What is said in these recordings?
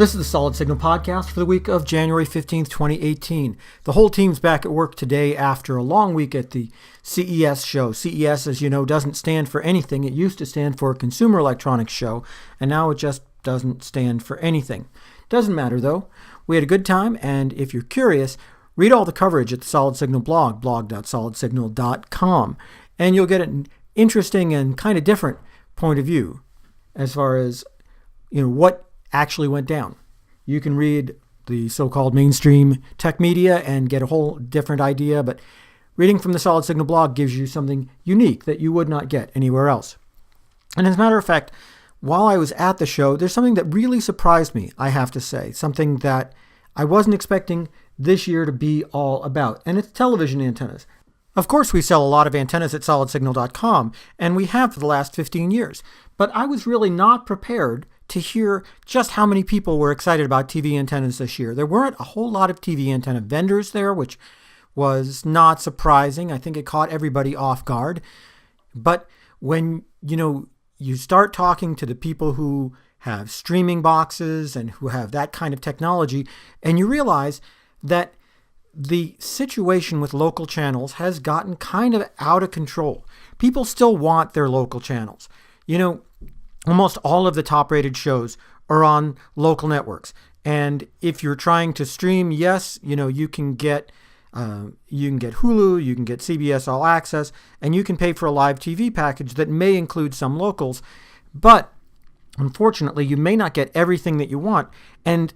This is the Solid Signal podcast for the week of January 15th, 2018. The whole team's back at work today after a long week at the CES show. CES, as you know, doesn't stand for anything. It used to stand for Consumer Electronics Show, and now it just doesn't stand for anything. Doesn't matter, though. We had a good time, and if you're curious, read all the coverage at the Solid Signal blog, blog.solidsignal.com, and you'll get an interesting and kind of different point of view as far as, what actually went down. You can read the so-called mainstream tech media and get a whole different idea, but reading from the Solid Signal blog gives you something unique that you would not get anywhere else. And as a matter of fact, while I was at the show, there's something that really surprised me, I have to say, something that I wasn't expecting this year to be all about, and it's television antennas. Of course, we sell a lot of antennas at solidsignal.com, and we have for the last 15 years, but I was really not prepared to hear just how many people were excited about TV antennas this year. There weren't a whole lot of TV antenna vendors there, which was not surprising. I think it caught everybody off guard. But when, you start talking to the people who have streaming boxes and who have that kind of technology, and you realize that the situation with local channels has gotten kind of out of control. People still want their local channels. Almost all of the top-rated shows are on local networks. And if you're trying to stream, yes, you can get Hulu, you can get CBS All Access, and you can pay for a live TV package that may include some locals. But unfortunately, you may not get everything that you want. And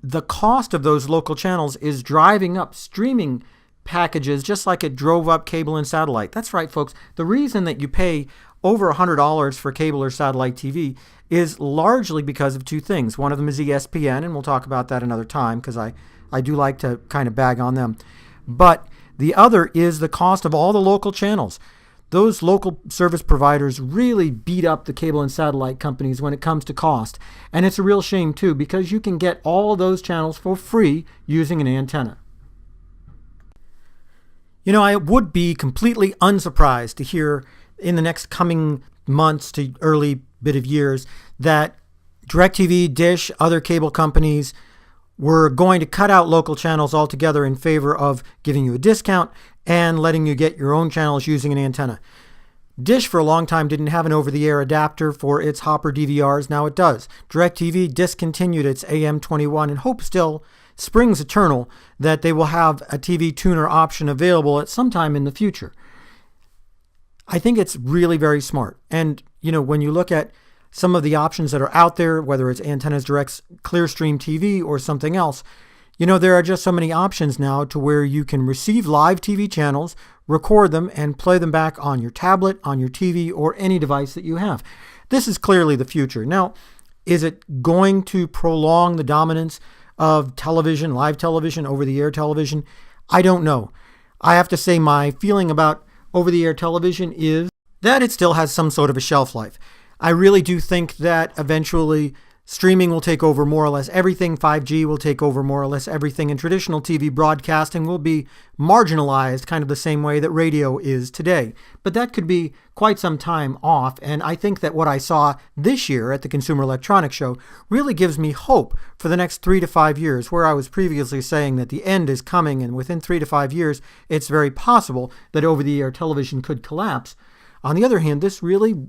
the cost of those local channels is driving up streaming packages just like it drove up cable and satellite. That's right, folks. The reason that you pay over $100 for cable or satellite TV is largely because of two things. One of them is ESPN, and we'll talk about that another time because I do like to kind of bag on them. But the other is the cost of all the local channels. Those local service providers really beat up the cable and satellite companies when it comes to cost. And it's a real shame, too, because you can get all those channels for free using an antenna. I would be completely unsurprised to hear in the next coming months to early bit of years that DirecTV, Dish, other cable companies were going to cut out local channels altogether in favor of giving you a discount and letting you get your own channels using an antenna. Dish for a long time didn't have an over-the-air adapter for its Hopper DVRs. Now it does. DirecTV discontinued its AM21 and hope still springs eternal that they will have a TV tuner option available at some time in the future. I think it's really very smart. And, when you look at some of the options that are out there, whether it's Antennas Direct's Clearstream TV or something else, there are just so many options now to where you can receive live TV channels, record them, and play them back on your tablet, on your TV, or any device that you have. This is clearly the future. Now, is it going to prolong the dominance of television, live television, over-the-air television? I don't know. I have to say my feeling about over-the-air television is that it still has some sort of a shelf life. I really do think that eventually streaming will take over more or less everything. 5G will take over more or less everything, and traditional TV broadcasting will be marginalized kind of the same way that radio is today. But that could be quite some time off, and I think that what I saw this year at the Consumer Electronics Show really gives me hope for the next 3 to 5 years, where I was previously saying that the end is coming, and within 3 to 5 years, it's very possible that over-the-air television could collapse. On the other hand, this really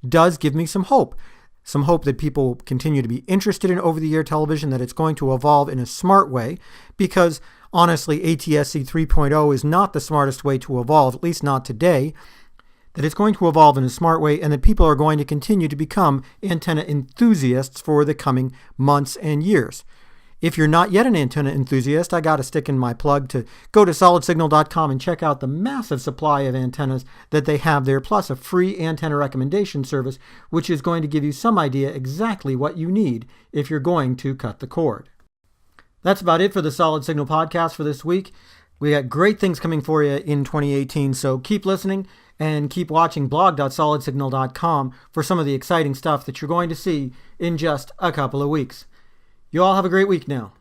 does give me some hope. Some hope that people continue to be interested in over-the-air television, that it's going to evolve in a smart way, because honestly, ATSC 3.0 is not the smartest way to evolve, at least not today, that it's going to evolve in a smart way, and that people are going to continue to become antenna enthusiasts for the coming months and years. If you're not yet an antenna enthusiast, I got to stick in my plug to go to solidsignal.com and check out the massive supply of antennas that they have there, plus a free antenna recommendation service, which is going to give you some idea exactly what you need if you're going to cut the cord. That's about it for the Solid Signal podcast for this week. We got great things coming for you in 2018, so keep listening and keep watching blog.solidsignal.com for some of the exciting stuff that you're going to see in just a couple of weeks. You all have a great week now.